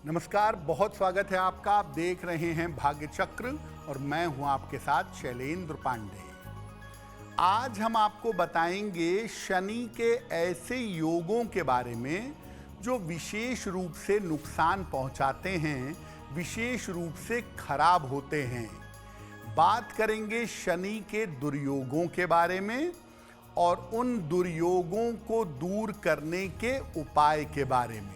नमस्कार, बहुत स्वागत है आपका। आप देख रहे हैं भाग्य चक्र और मैं हूं आपके साथ शैलेंद्र पांडे। आज हम आपको बताएंगे शनि के ऐसे योगों के बारे में जो विशेष रूप से नुकसान पहुंचाते हैं, विशेष रूप से खराब होते हैं। बात करेंगे शनि के दुर्योगों के बारे में और उन दुर्योगों को दूर करने के उपाय के बारे में।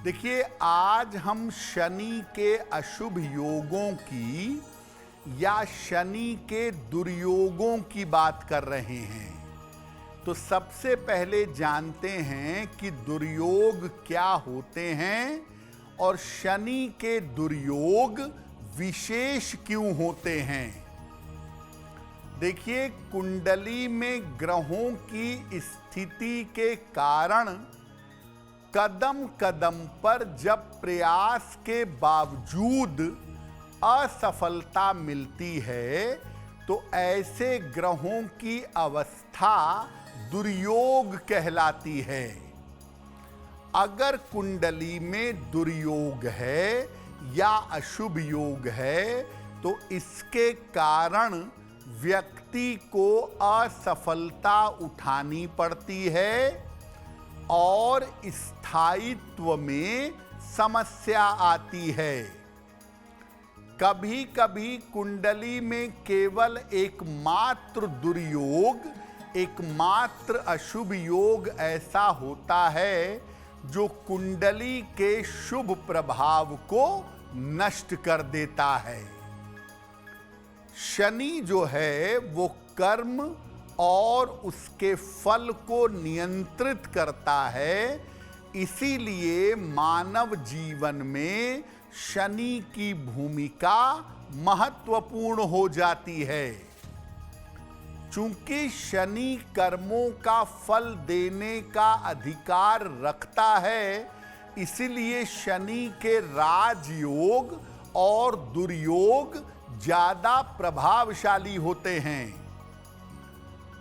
देखिए, आज हम शनि के अशुभ योगों की या शनि के दुर्योगों की बात कर रहे हैं। तो सबसे पहले जानते हैं कि दुर्योग क्या होते हैं और शनि के दुर्योग विशेष क्यों होते हैं। देखिए, कुंडली में ग्रहों की स्थिति के कारण कदम कदम पर जब प्रयास के बावजूद असफलता मिलती है तो ऐसे ग्रहों की अवस्था दुर्योग कहलाती है। अगर कुंडली में दुर्योग है या अशुभ योग है तो इसके कारण व्यक्ति को असफलता उठानी पड़ती है और स्थायित्व में समस्या आती है। कभी कभी कुंडली में केवल एकमात्र दुर्योग, एकमात्र अशुभ योग ऐसा होता है जो कुंडली के शुभ प्रभाव को नष्ट कर देता है। शनि जो है वो कर्म और उसके फल को नियंत्रित करता है। इसीलिए मानव जीवन में शनि की भूमिका महत्वपूर्ण हो जाती है। चूंकि शनि कर्मों का फल देने का अधिकार रखता है, इसलिए शनि के राजयोग और दुर्योग ज्यादा प्रभावशाली होते हैं।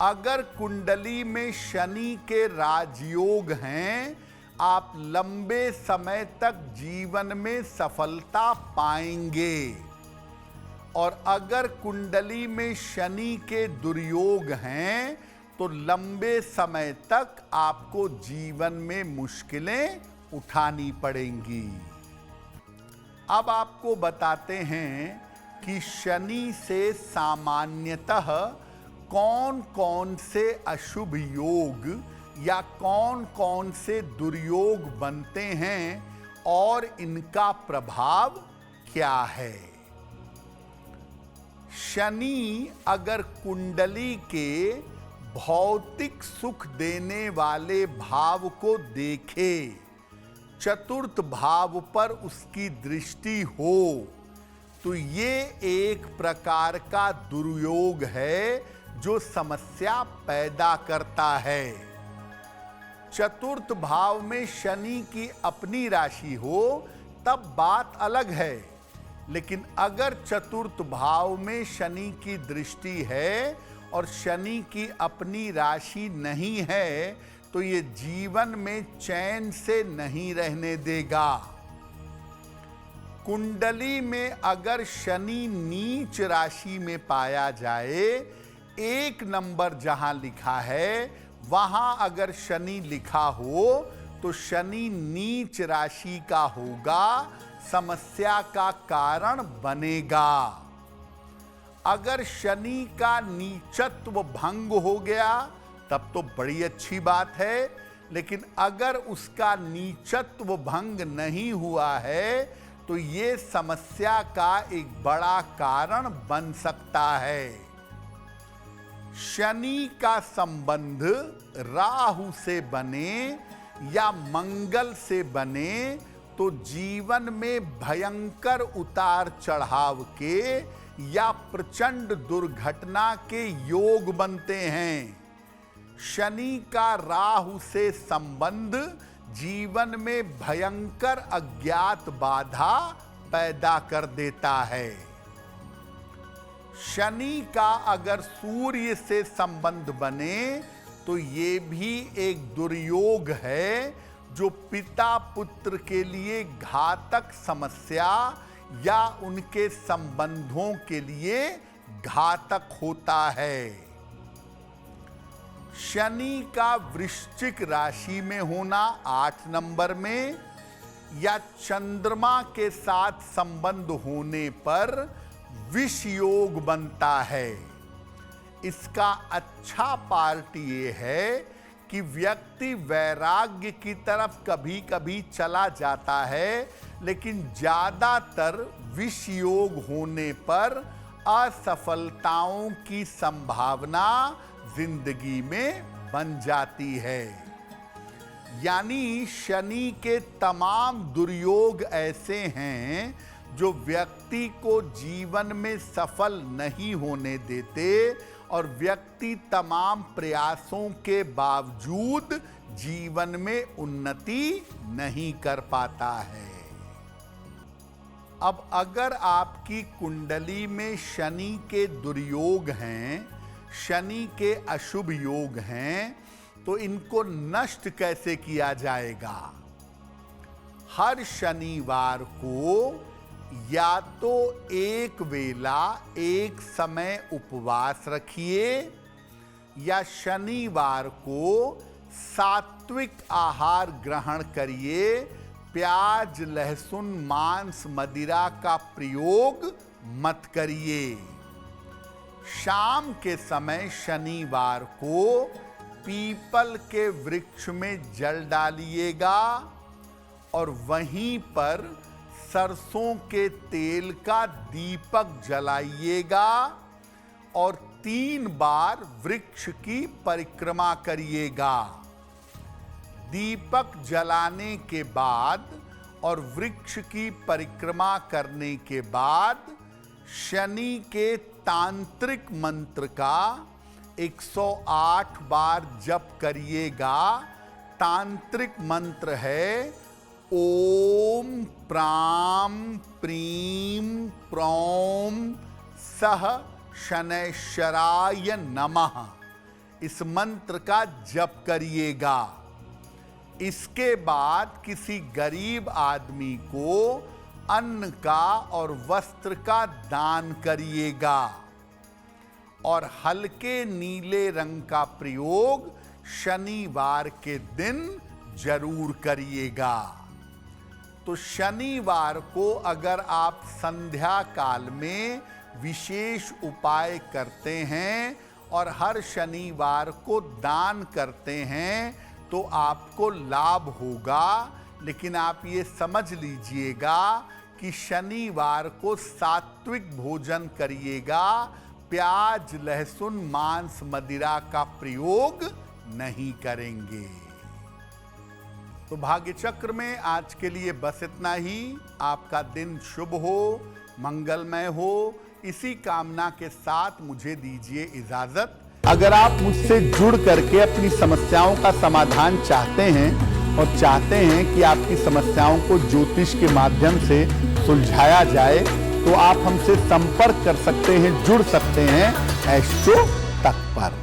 अगर कुंडली में शनि के राजयोग हैं, आप लंबे समय तक जीवन में सफलता पाएंगे। और अगर कुंडली में शनि के दुर्योग हैं तो लंबे समय तक आपको जीवन में मुश्किलें उठानी पड़ेंगी। अब आपको बताते हैं कि शनि से सामान्यतः कौन कौन से अशुभ योग या कौन कौन से दुर्योग बनते हैं और इनका प्रभाव क्या है। शनि अगर कुंडली के भौतिक सुख देने वाले भाव को देखे, चतुर्थ भाव पर उसकी दृष्टि हो, तो ये एक प्रकार का दुर्योग है जो समस्या पैदा करता है। चतुर्थ भाव में शनि की अपनी राशि हो तब बात अलग है, लेकिन अगर चतुर्थ भाव में शनि की दृष्टि है और शनि की अपनी राशि नहीं है तो ये जीवन में चैन से नहीं रहने देगा। कुंडली में अगर शनि नीच राशि में पाया जाए, एक नंबर जहां लिखा है वहां अगर शनि लिखा हो तो शनि नीच राशि का होगा, समस्या का कारण बनेगा। अगर शनि का नीचत्व भंग हो गया तब तो बड़ी अच्छी बात है, लेकिन अगर उसका नीचत्व भंग नहीं हुआ है तो ये समस्या का एक बड़ा कारण बन सकता है। शनि का संबंध राहु से बने या मंगल से बने तो जीवन में भयंकर उतार चढ़ाव के या प्रचंड दुर्घटना के योग बनते हैं। शनि का राहु से संबंध जीवन में भयंकर अज्ञात बाधा पैदा कर देता है। शनि का अगर सूर्य से संबंध बने तो ये भी एक दुर्योग है जो पिता पुत्र के लिए घातक समस्या या उनके संबंधों के लिए घातक होता है। शनि का वृश्चिक राशि में होना 8 नंबर में या चंद्रमा के साथ संबंध होने पर विष योग बनता है। इसका अच्छा पार्ट ये है कि व्यक्ति वैराग्य की तरफ कभी कभी चला जाता है, लेकिन ज्यादातर विष योग होने पर असफलताओं की संभावना जिंदगी में बन जाती है। यानी शनि के तमाम दुर्योग ऐसे हैं जो व्यक्ति को जीवन में सफल नहीं होने देते और व्यक्ति तमाम प्रयासों के बावजूद जीवन में उन्नति नहीं कर पाता है। अब अगर आपकी कुंडली में शनि के दुर्योग हैं, शनि के अशुभ योग हैं, तो इनको नष्ट कैसे किया जाएगा? हर शनिवार को या तो एक वेला एक समय उपवास रखिए या शनिवार को सात्विक आहार ग्रहण करिए। प्याज, लहसुन, मांस, मदिरा का प्रयोग मत करिए। शाम के समय शनिवार को पीपल के वृक्ष में जल डालिएगा और वहीं पर सरसों के तेल का दीपक जलाइएगा और 3 बार वृक्ष की परिक्रमा करिएगा। दीपक जलाने के बाद और वृक्ष की परिक्रमा करने के बाद शनि के तांत्रिक मंत्र का 108 बार जप करिएगा। तांत्रिक मंत्र है ओम प्राम प्रीम प्रौम सह शनैश्चराय नमः। इस मंत्र का जप करिएगा। इसके बाद किसी गरीब आदमी को अन्न का और वस्त्र का दान करिएगा और हल्के नीले रंग का प्रयोग शनिवार के दिन जरूर करिएगा। तो शनिवार को अगर आप संध्या काल में विशेष उपाय करते हैं और हर शनिवार को दान करते हैं तो आपको लाभ होगा। लेकिन आप ये समझ लीजिएगा कि शनिवार को सात्विक भोजन करिएगा। प्याज, लहसुन, मांस, मदिरा का प्रयोग नहीं करेंगे। तो भाग्य चक्र में आज के लिए बस इतना ही। आपका दिन शुभ हो, मंगलमय हो, इसी कामना के साथ मुझे दीजिए इजाजत। अगर आप मुझसे जुड़ करके अपनी समस्याओं का समाधान चाहते हैं और चाहते हैं कि आपकी समस्याओं को ज्योतिष के माध्यम से सुलझाया जाए, तो आप हमसे संपर्क कर सकते हैं, जुड़ सकते हैं एस्ट्रो तक पर।